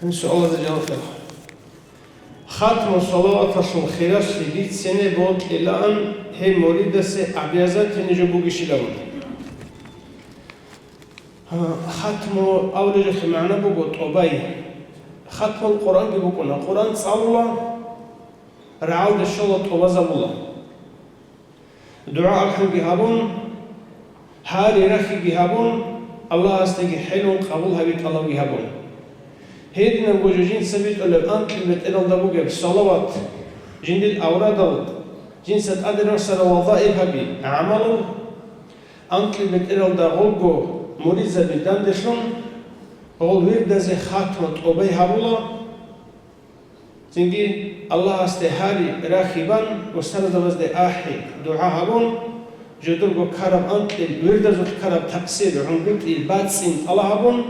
سؤال جواب ختم صلوات الخيرات لبيت سنة بود إلى أن هي مريدة عبيازات نجبوغي شلون ختم أول جخ معنا بقول أبي ختم القرآن بيقولنا القرآن صلى رعود الشلط وبزب الله دعاء الحين بيهابون هاري رخي بيهابون الله استجي حلو قبولها بيت الله بيهابون هيدنا بوجوجين سبيت ولا أنت بتقول الله بوجه بالصلوات جند الأوراد جنسة أدنى سر وظائف بي عمل أنت بتقول الله غلبو مريزة بدان دشون غل ورد زي خاتمة أبي هبولا تنجي الله استهاري راخبان وسند وزد آحي دعاء هبون جدول جو كرب أنت ورد زود كرب تقصير عنقت الباتسين الله هبون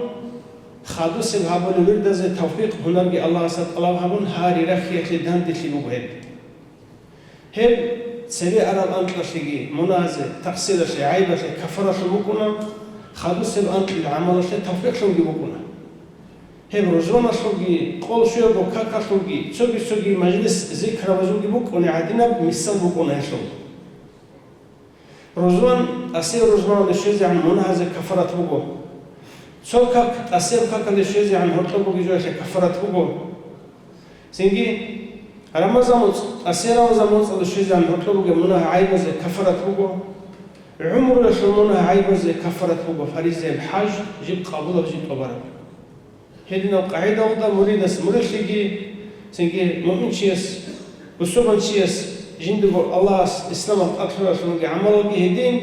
خادوس الهابون ورد زي توفيق هنرجع الله سات الله هبون هاري رخية لدان دشي بوهد هل سبي أراد أنت لشيء منازع تقصير شيء عيب شيء كفر شيء بكونا خادوس أنت العمل شيء توفيق شيء بكونا هم رجونا شوقي قول شيء بكاكا شوقي شوقي مجلس ذكر وزوجي بكونا عادنا بمثال بكونا شو رجوان أسير رجوان لشيء عن منازع كفرت بكو شوكك أسير كاكا لشيء عن هرطل بكو جوه كفرت بكو سينجي رمضان أسير رمضان لشيء عن هرطل بكو منها عيب زي كفرت بكو عمر لشمونها عيب زي كفرت بكو فريزة بحج جيب قابله وجيب قبره هذه القاعدة وضع مريدس مريشيجي سينجي مؤمن شيس وسوبن شيس جندو الله إسلام أكثر شنو عمله بهدين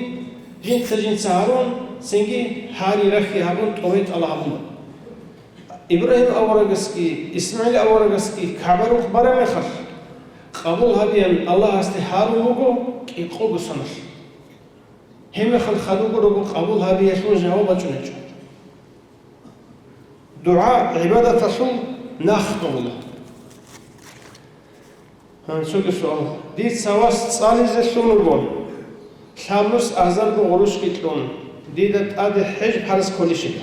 جند سهرون سينجي هاري رخي هبون تويت الله هبون إبراهيم أورجسكي إسماعيل أورجسكي كعبرو برا مخر قبول هبيان الله استهارو لوجو يقول بسنش هم خلقوا لوجو قبول هبيان شو جواب جنجو دعاء عبادة تصوم نخطب الله هنشوف السؤال دي سواس صالح الشنوبون خمس أزل بغروش كتلون دي ده أدي حج حرس كل شيء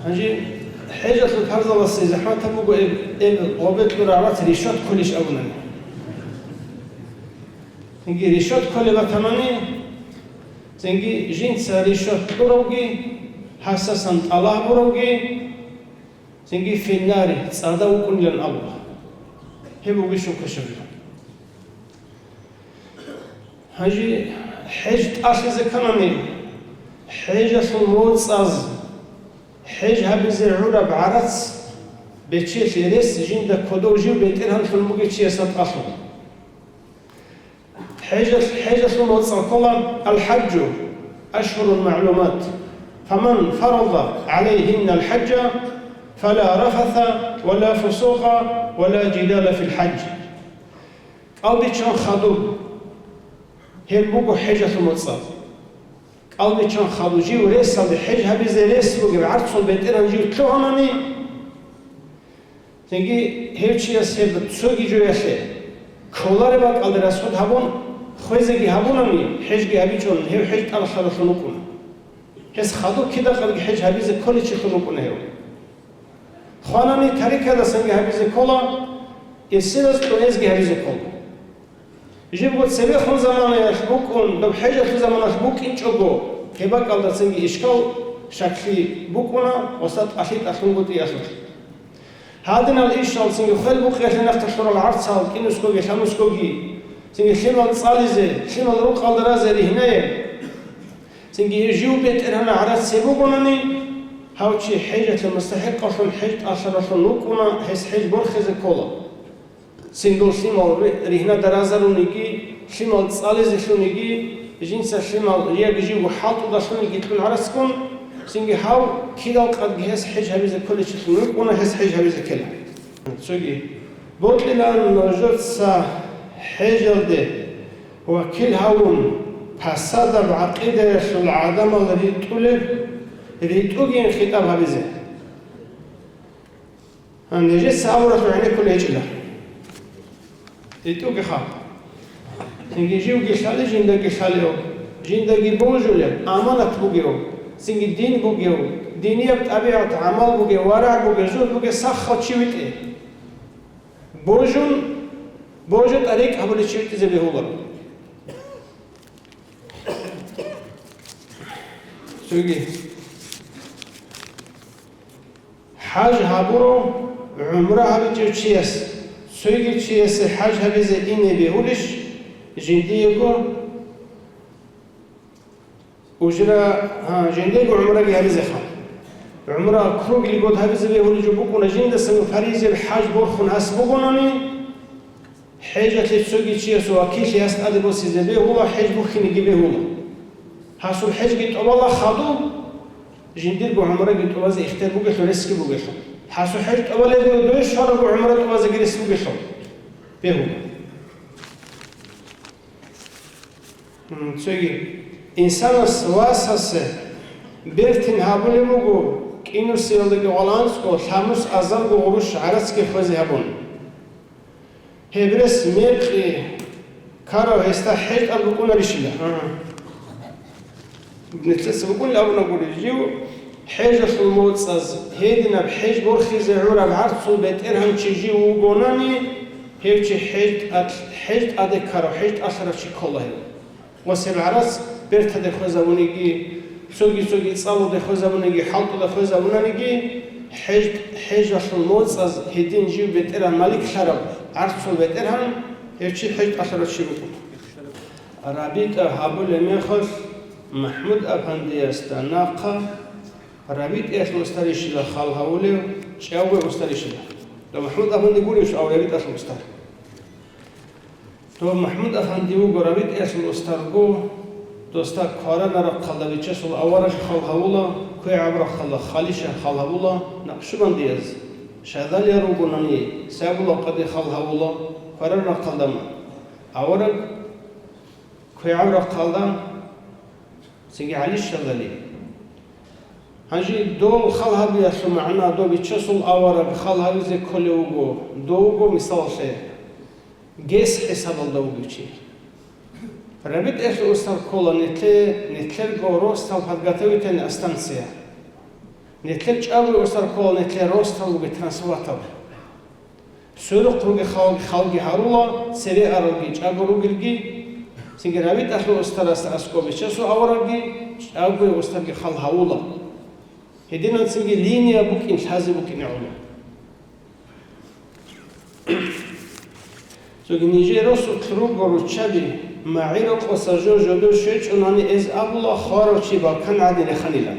هنجي حجة الحرز الله زحمة تبغى قابل لرعات ريشات كلش أولا نجي ريشات كل بتمني زنجي جنس ريشات بروجي حساسا الله بروجي زنجي في النار صادوا كل الله هم وبيشوا كشفنا هجي حج أشي زكمني حجة الموت صاز حج هبزي عورة بعرس بتشيل ريس جند كودوجي وبيترهم في الموجي شيء سطحه حجة الموت صاكلا الحج أشهر المعلومات فمن فرض عليهن الحج فلا رفث ولا فسوق ولا جدال في الحج قلبي كان خدوب هل بوجو حجة المتصاب قلبي كان خدوب جي وريس صار الحج هبزي ريس بوجو عرض بيترهم جي تلوهمني تيجي هيرشي يسيب تسوقي جو يسي كولاري باك على رسول هبون خويزي هبونني حج هبيجون هي حج على خلصنكم هس خدو كده قال حج هبيز كل شيء خلقكم هيو خانني طريقه ده سنگ هبيز كولا يسيرس تونيز هبيز كول جيبو سبي خون زمان يشبكون لو حاجه في زمان يشبك انچوغو كيبا قال ده سنگ اشكال شكلي بوكونا وسط اشيت اشونغوتي ياسو هادنا الاشال سنگ خل بوك يشن نفتشور العرض سال كينوسكوغي خمسكوغي سنگ خيمال صاليزه خيمال روق قالدرازه هنايه سنگ يجيو بيت انا عرض سيبوغونني هاوشي حاجه المستحق عشان حج عشان نوكونا هس حج برخز كولا سنگل خيمال رهنا درازرونيكي خيمال صاليزه شونيكي جنس خيمال يجي وحاطو داشونيكي تكون عرسكم سنگ هاو كيدال قد هس حج هبيز كل شيء نوكونا هس حج هبيز كلا سوغي بوتلان نوجت سا حجلده وكل هاون فساد العقيدة شو العدم الذي تولد اللي توجين خطاب هبزه أن يجي سأورة يعني كل هجلة يتوجي خاب سنجي جيو جشالي جندا جشاليو جندا جي بوجوله أمانة بوجيو سنجي دين بوجيو دینیت طبیعت عمل بوده ورع بوده زود بوده سخت چیویته بوجو طریق حبل چیویته زبه هولا سوگی حج هبورو عمره هبی چیست سوگی چیست حج هبی ز اینه بهولش جندیگو وجرا جنديق عمره هذه زخم عمره كروج اللي قد هذه زبيه اللي جبوكنا جند سن فريز الحاج برخون حسبوكناني حاجة تسوقي شيء سوا كيش يسأل بس زبيه هو حاج بخين يجيبه هو حاسو الحاج قلت والله خادو جنديق عمره قلت والله اختار بوجه رزق بوجه حاسو حاج أول دوش شهر عمره والله جلس بوجه بهو سوقي إنسان سواسس بيرتين هابوني موجو كينو سيلدك غلانس كو ثاموس أزال غروش عرس كي خوزي هابون هبرس ميرقي كارو هستا حيت أبقونا بشيلا بنتلس بقول أبو نقول جيو حاجة في الموت ساز هيدنا بحاج برخي زعورة بعرسو بيترهم تشيجي وقوناني هيوشي حاج أدي كارو حاج أشرف شي كله وسيل العرس برت ده خوزمونگی سوگی صالو ده خوزمونگی حالت ده خوزمونگی حج اشل موت از هدین جیو بهتر مالک شراب عرض بهتر هم هیچی حج اشل چی بود رابط حبل میخواد محمود افندی است ناقه رابط اصل استریشی ل خال هوله چاوه استریشی ل محمود افندی گوریش اولیت اصل استر تو محمود افندی و رابط اصل استرگو دوستا کارا نرا قلده بیچه سول اورش خال هولا کوی عبر خالیش خال هولا نقشبان دیز شهدالی رو بنانی سبلا قدی خال هولا کارا نرا قلده ما اورش کوی عبر قلده سنگی علیش شهدالی هنجی دو خال هبی اسم معنا دو بیچه سول اورش خال هبی ز کلی وگو دو وگو مثال شه گس حساب دو بیچه رابط اخر استال کولا نتلر گوروستال подготовительная станция نتلر چاوی استال کولا نتلر روستال به ترانسفورتال سورو قروگ خالگی هارولا سری اروگی چاگوروگی سینگ رابط اخر استال است اسکوبی چسو اورگی چاوی استال خال هاولا هدینا سینگ لینیا بوک این حازی بوک این عمل سوگی نیجیروس قروگ گورو چابی معيرو قصاجو جدو شيء چوناني از أبلا خارو چی با کن عدل خنیلا.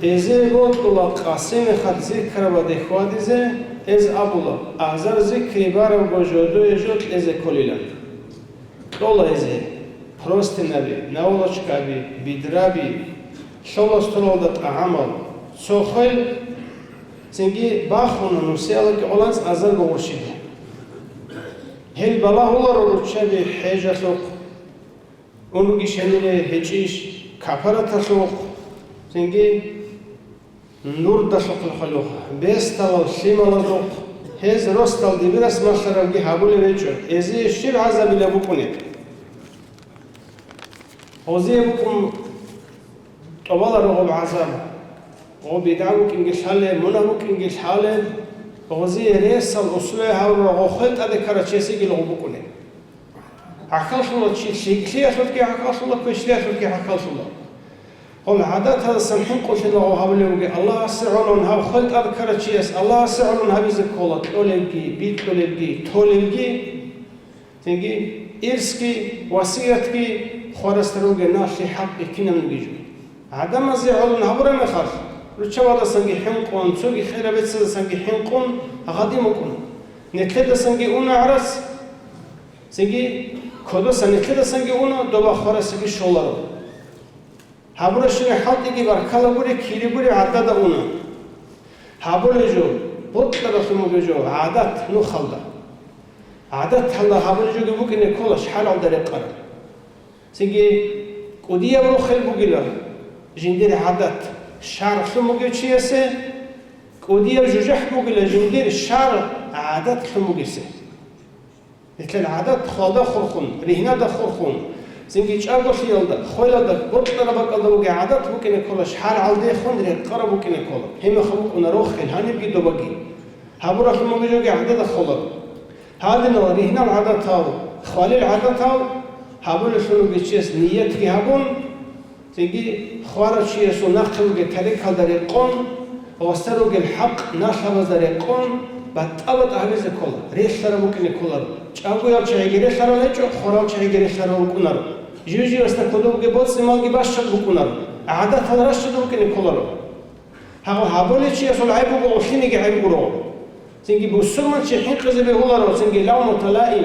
ازه بود کلا قاسم خد ذکر و دخوادیزه از أبلا أعذر ذکری بارو با جدو جد از کلیلا. دولا ازه پروست نبی نولا چکابی بیدرابی شولا استرال دات عمل سوخل سنگی باخونه نوسیالا که اولانس أعذر گوشیده. هل بلا هولا رو چه حاجه سوق اونو گیشنیله هچیش کفاره تسوق سنگی نور دسوق الخلوق بیستال شیمال دوق هز رستال دیبرس ماشرگی حبول ویچو ازی شیر عذابی لبوکنه هزی بکن طوال رو بعذاب و بیدعو کنگش حاله منو کنگش حاله وزي رئيس الأسوة هو خلط هذا كراتشيسي اللي هو بكونه. عقل الله شيء كليه خلط كي عقل الله كويس ليه خلط كي عقل الله. هو عادات هذا سمحين قلت له هابله وجه الله سعلون هاو خلط هذا كراتشيس الله سعلون هذا زكولة تولبجي بيت تولبجي تولبجي تيجي إرسكي وصيتكي خورستروجي ناشي حق كنا نجيجو. عدم زعلون هابره مخاف. رچوالا سنگی حنقون سوگی خیره بیت سنگی حنقون غادی مکن نتلد سنگی اون عرس سنگی کدو نتلد سنگی اون دو بخوره سنگی شولارو هبورشون حالتی که بر کلا بوری کیری بوری عدد اون هبوری جو بود طرف موجود جو عادت نو خلدا عادت هلا هبوری جو گبو کنه کلش حلال داره قرار سنگی کدیه برو خیل بگیره جندیر عادت شعر خلموجي چیسه کودیا جوجح بوگل جندیر شعر عادت خلموجیسه مثل عادت خالده خورخون رهنه ده خورخون زنگی چاگوشی یالدا خویلادا بطلا بکالدا بگه عادت بکنه کلاش حال عالده خوندره قرا بکنه کلا همه خبوق اون رو خیل هنی بگی دو بگی هبورا خیل مگه جو عادت خلا هذا نوعی هنر عادت ها خالی عادت ها هبولشون بگه چیست نیت کی هبون زنگی خوارا چیست و نقل بگه تریک ها داره قن وستر بگه الحق نشاز داره قن بعد ابد عویز کلا ریش داره بکنه کلا چاگو یا چایگیری سر نچو خورال چایگیری سر بکنه رو جوجی است کدوم که بود سیمال باش شد بکنه رو عادت ها رشد بکنه کلا رو هبولی چی اصل عیب و گوشینی که عیب رو زنگی بسومن چه حین قضیه به هولا رو زنگی لا متلائم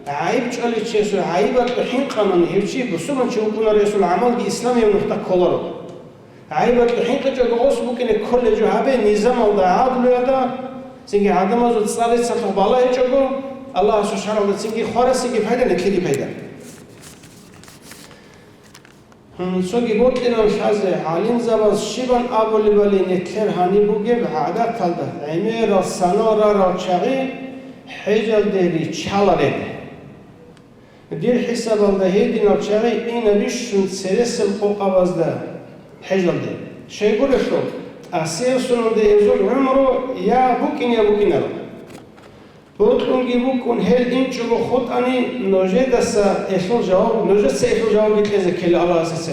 عیب چالی چی اصل عیبت به حین قانونی هیچی بسومن چه بکنه رو اصل عمل کی اسلامی و نقطه کلا رو عیبت به حین قجا گوش بکنه کل جهابه نظام و عادل یادا زنگی عدم از صالح سطح بالا هیچو الله سبحانه و تعالی خورسی که پیدا نکلی پیدا سوگی بود اینم شاز عالم زباز شیبان آبولی ولی نکر هانی بوگه به عادت تلده ایمه را سنا را چاقی حجل دیری چالره دیر حساب الده هیدی نبچاقی این بیشون سرسل قوقا بازده حجل دی شای گلشو اسیر سنونده ازول عمرو یا بوکین رو بودکنگی بکن هل این چوب خود آنی نوجه دست اصل جواب نوجه سه اصل جواب بیت از کل الله اساسه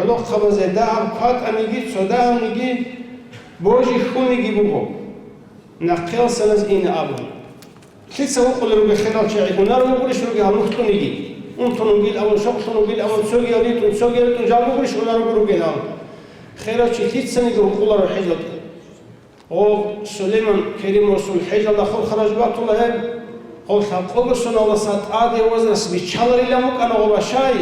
علوق خبازه دام قط آنیگی صدا آنیگی بوجی خونیگی بگو نقل سنز این آبون چی سوق قل رو بخلاف شعی کن نرو بقولش رو که همون خونیگی اون تنوگیل اول شق تنوگیل اول سوگی آلیتون جواب بقولش رو نرو برو گلام خیرات چی هیچ سنی رو قل رو حجت او سلیمان کریم رسول حجل داخل خرج بات الله او خلق سن الله سات عادی وزن اسمی چالری لامو کن او باشای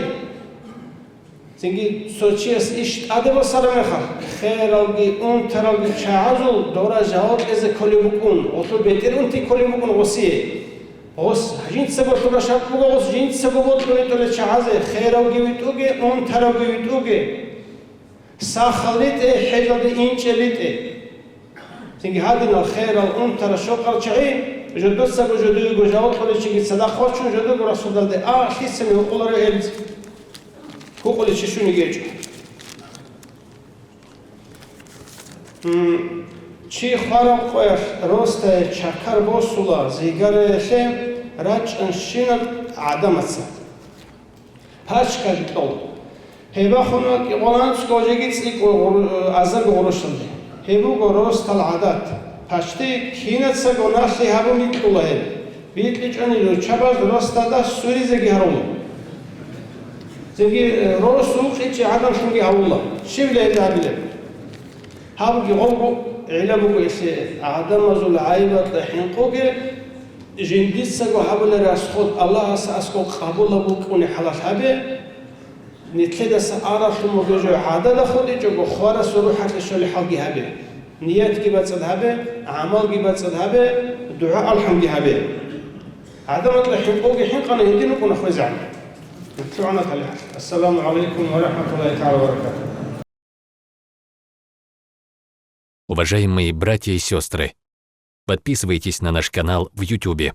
زنگی سوچی است اشت عادی و سلام خیر خیرالی اون ترالی چازو دورا جواب از کلی بکن او تو بهتر اون تی کلی بکن وسیه اوس جنس سبب تو رشاد بگو اوس جنس سبب تو تو چازه خیرالی ویتوگه اون ترالی ویتوگه ساخلیت حجل این چلیته زنگی هادی نخیر اون تر شوقر چعی جدو سب جدوی گوجاوت خودی چی صدا خوشون جدو برسول داده خیس می حقوق رو ایلز حقوقی چشونی گیج چی خارم خویش راست چکر باسولا زیگر شیم راج انشینت عدم است پاش کردی هیبا خونه که قلانش گوجگیت سیک ازر گورشتنده هیبو گروست العادات پشتی کینت سگوناشی هبو میتوله بیتلی چنی رو چباز راست داده سوری زگی هرولو زگی رو سوقی چی عدم شونگی هرولا شیوله ایدابیله هبو گی غلقو علمو گویسی عدم ازول عایبت لحین قوگی جندیت سگو هبو لراس خود الله اساسکو قبول بو کنی حلاش هبه نتلد سعارف الموجود عادة خودی جو خوار سرو حق شلی حقی هبه نیت کی بات هبه عمل کی بات هبه دعاء الحمد هبه عدم الحقوق حين قنا يدين كنا خوزع نتلونا عليه السلام عليكم ورحمة الله تعالى وبركاته. Уважаемые братья и сестры, подписывайтесь на наш канал в YouTube.